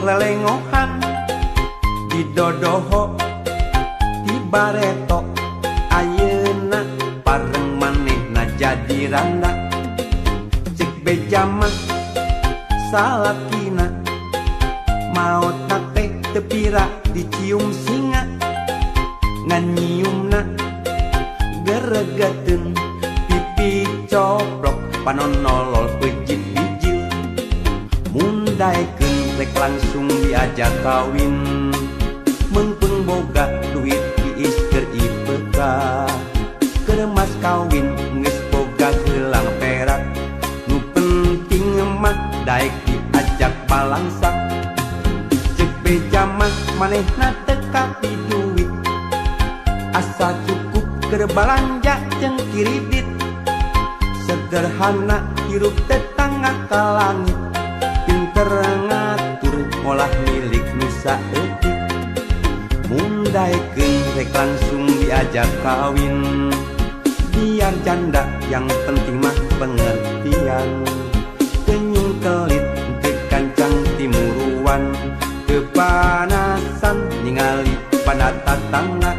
lelengohan di dodoho di bareto ayeuna pareng manehna jadi randa cek beja mah salakina maotna teh teu pira dicium singa ngan nyiumna geregeteun pipi coplok panonolol pejit bijil mundaekeun rek langsung diajak kawin mengpeng boga duit tiis keur IPK keur mas kawin geus boga gelang perak nu penting mah daek diajak balangsa cek beja mah manehna teu kapi duit asa cukup keur balanja jeung kiridit sederhana hirup tetangga ka langit pinter ngatur ngolah milik nu saeutik mundaekeun rek langsung diajak kawin biar janda yang penting mah pengertian tenyung kelit teu kancang timuruan teu panasan ningali pada tatangga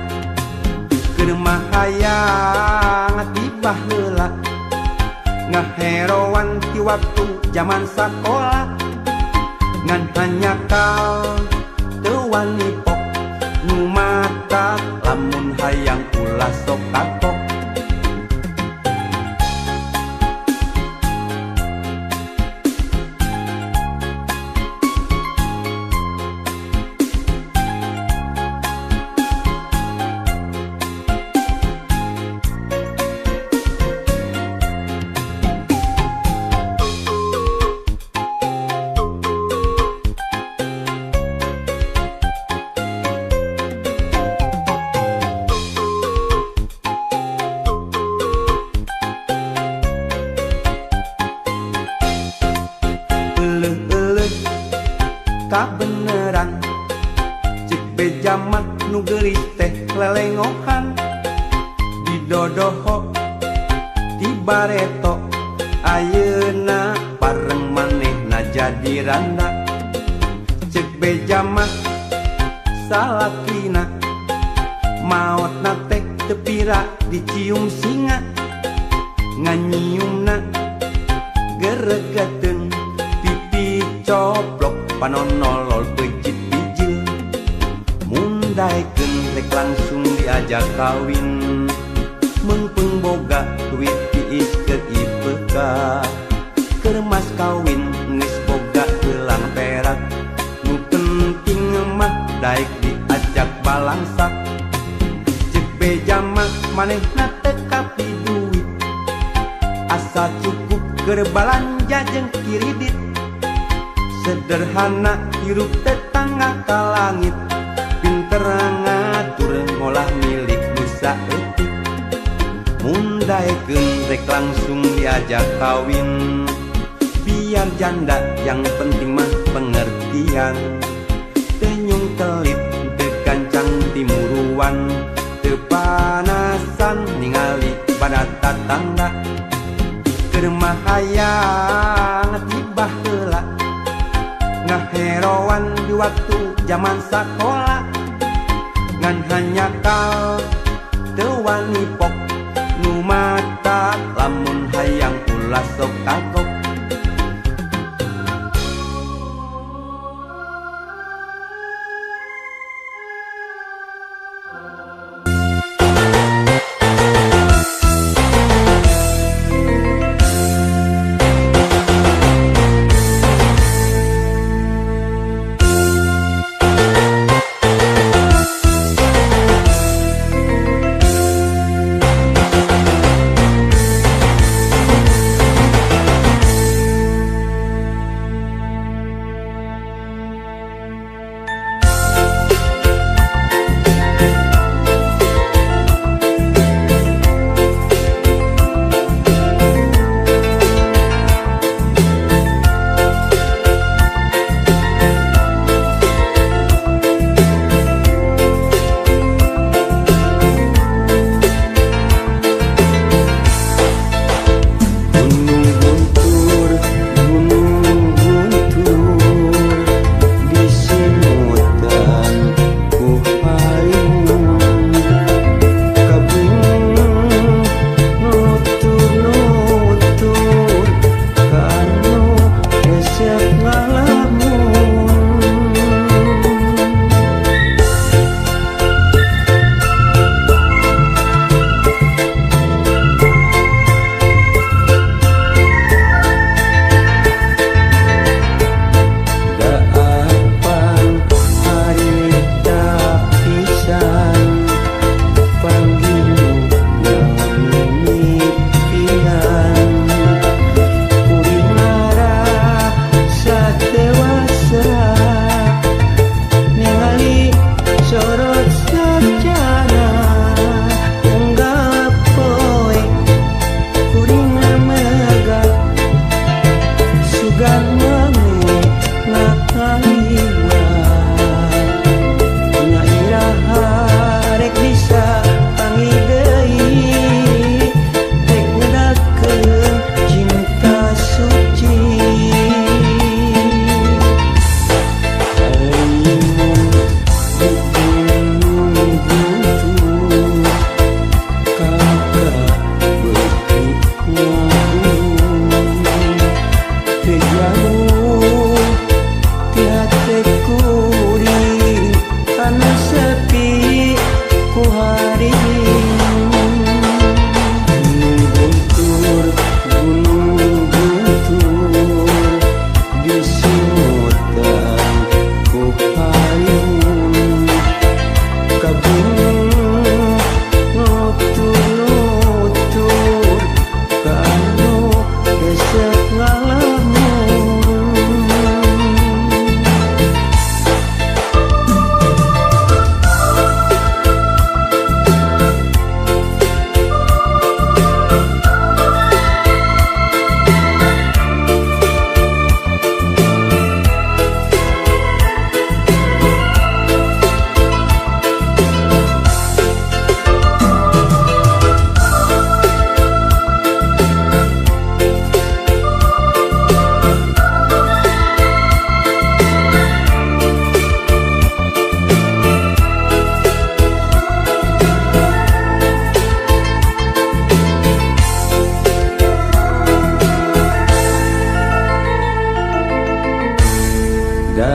keur mah hayang tibah heula ngaheroan ti waktu zaman sakola ngan hanya kal teu wani pok nu mata lamun hayang ulah sok kapok kabeneran cek beja mah nu geulis teh lelengohan di dodoho di bareto ayeuna pareng manehna jadi randa cek beja mah salakina maotna teh teu pira dicium singa ngan nyiumna geregeteun pipi coplok panonolol pejit bijil mundaekeun rek langsung diajak kawin mengpeng boga duit tiis keur IPK keur mas kawin geus boga gelang perak nu penting mah daek diajak balangsa cek beja mah manehna teu kapi duit asa cukup keur balanja jeung kiridit sederhana hirup tetangga ka langit pinter ngatur ngolah milik nu saeutik mundaekeun rek langsung diajak kawin biar janda yang penting mah pengertian tenyung kelit teu kancang timuruan teu panasan ningali pada tatangga keur mah hayang tibah heula ngaheroan di waktu zaman sakola ngan hanya kal teu wani pok nu mata lamun hayang ulah sok kagok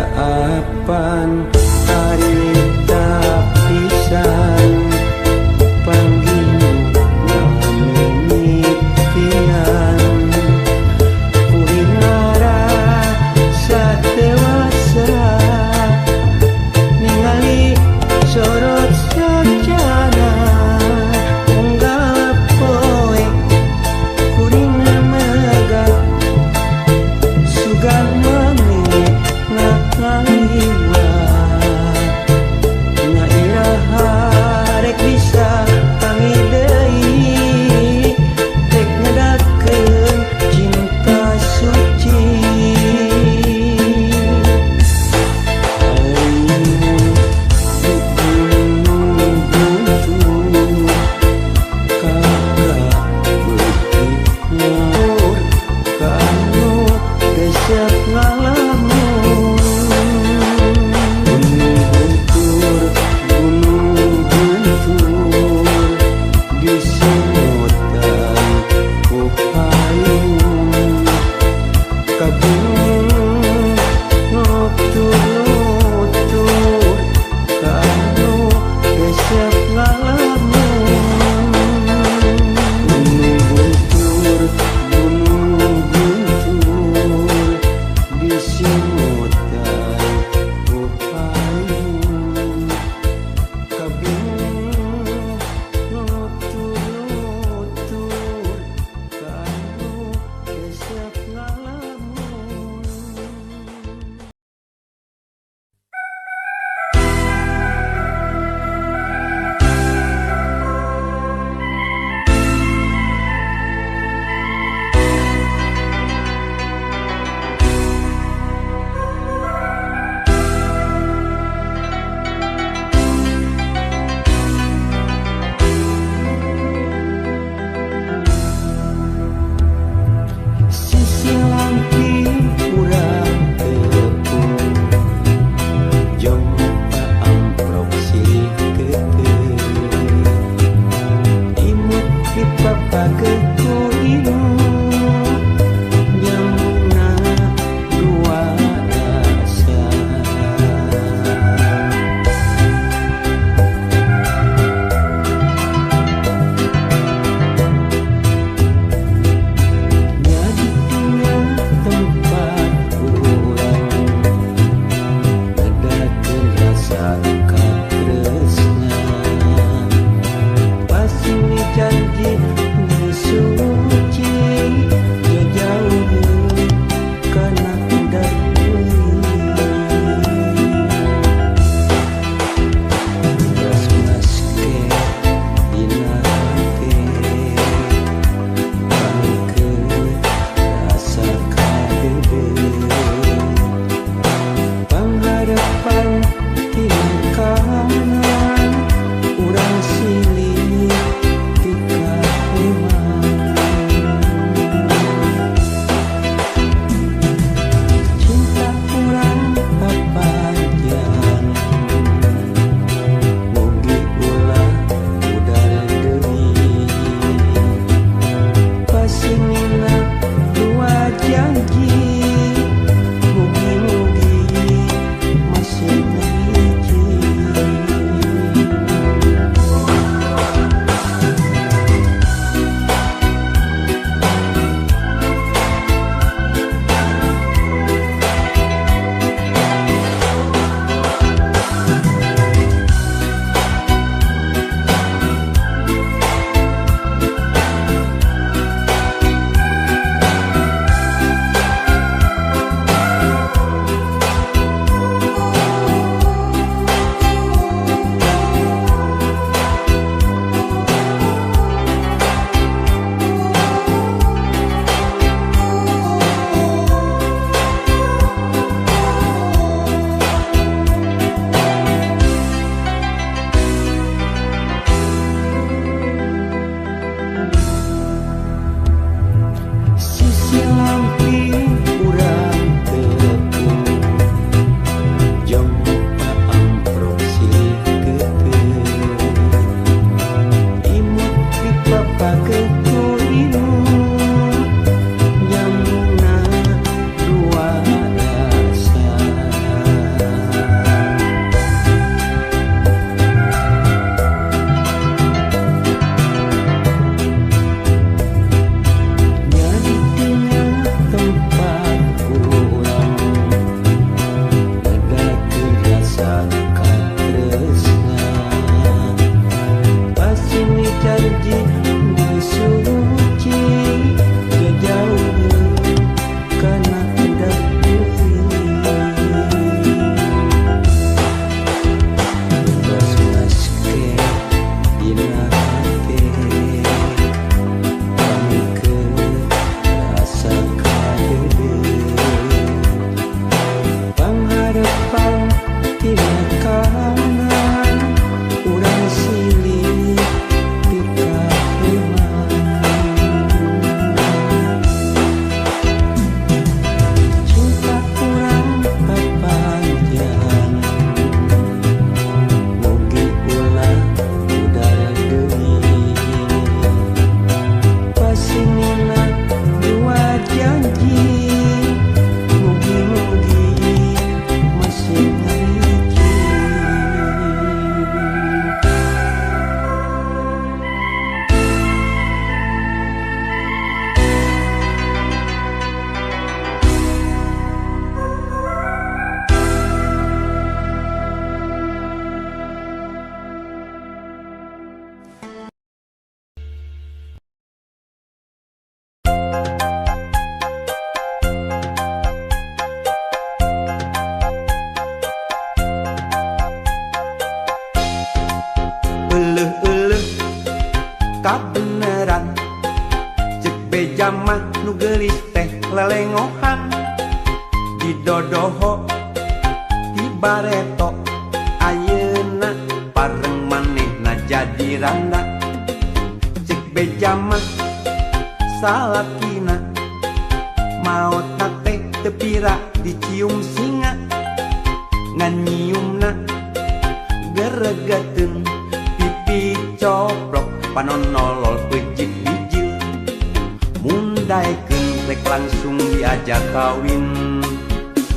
Saapan harita pisan panggil mimitian kuinara satewasa ningali sorot sajana unggal poe kuring mega sugan mami ngakaliwa Euleuh-euleuh kabeneran cek beja mah nu geulis teh lelengohan didodoho di bareto ayeuna pareng manehna jadi randa cek beja mah salakina maotna teh teu pira dicium singa ngan nyiumna geregeteun pipi coplok panonolol pejit bijil mundaekeun rek langsung diajak kawin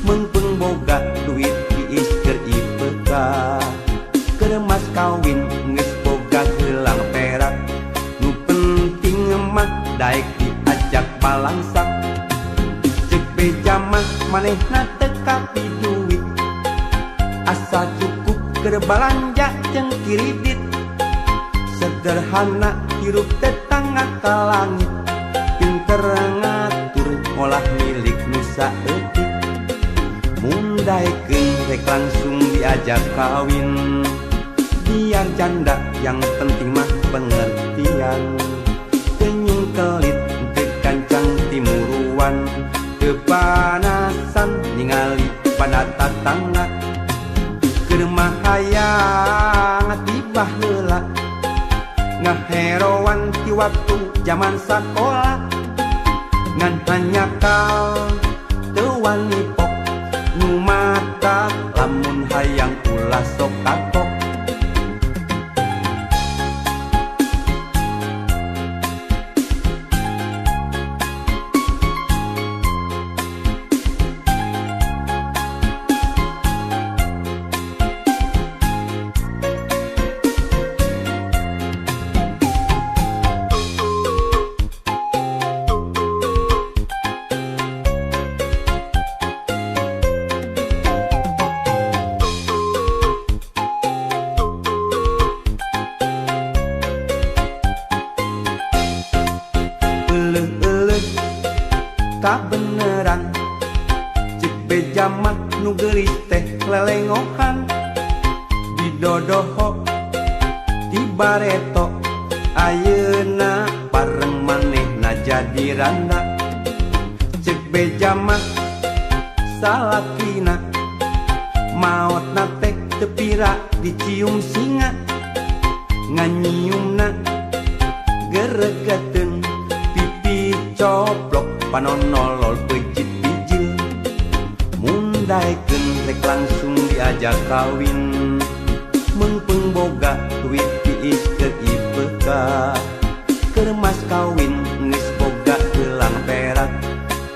meungpeung boga duit tiis keur IPK keur mas kawin geus boga geulang perak nu penting mah daek diajak balangsak cek beja mah manehna teu kapi duit asa cukup keur balanja jeung kiridit sederhana hirup tetangga ka langit pinter ngatur ngolah milik nu saeutik mundaekeun rek langsung diajak kawin biar janda yang penting mah pengertian teu nyungkelit teu kancang timuruan teu panasan ningali pada tatangga keur mah hayang tibah heula ngaheroan ti waktu zaman sakola ngan hanyakal teu wani pok nu mata lamun hayang ulah sok kapok kabeneran cek beja mah nu geulis teh lelengohan didodoho di bareto ayeuna pareng manehna jadi randa cek beja mah salakina maotna teh teu pira dicium singa ngan nyiumna geregeteun pipi coplok panonolol pejit bijil mundaekeun rek langsung diajak kawin meungpeung boga duit tiis keur IPK keur mas kawin geus boga geulang perak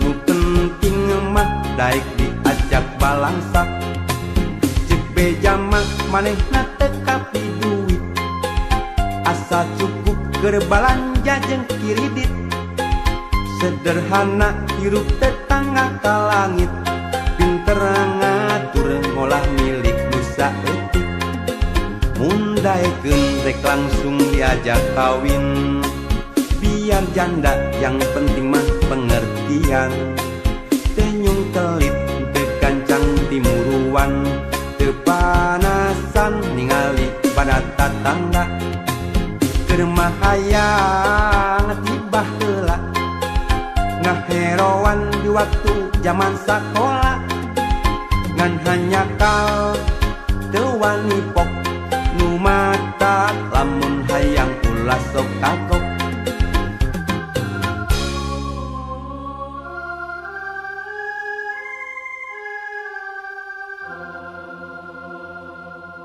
nu penting mah daek diajak balangsak cek beja mah manehna teu kapi duit asa cukup keur balanja jeung kiridit sederhana hirup tetangga ka langit pinter ngatur ngolah milik nu saeutik mundaekeun rek langsung diajak kawin biar janda yang penting mah pengertian teu nyungkelit teu kancang timuruan teu panasan ningali pada tatangga keur mah hayang tibah heula ngaheroan di waktu zaman sakola ngan hanyakal teu wani pok nu mata lamun hayang ulah sok kagok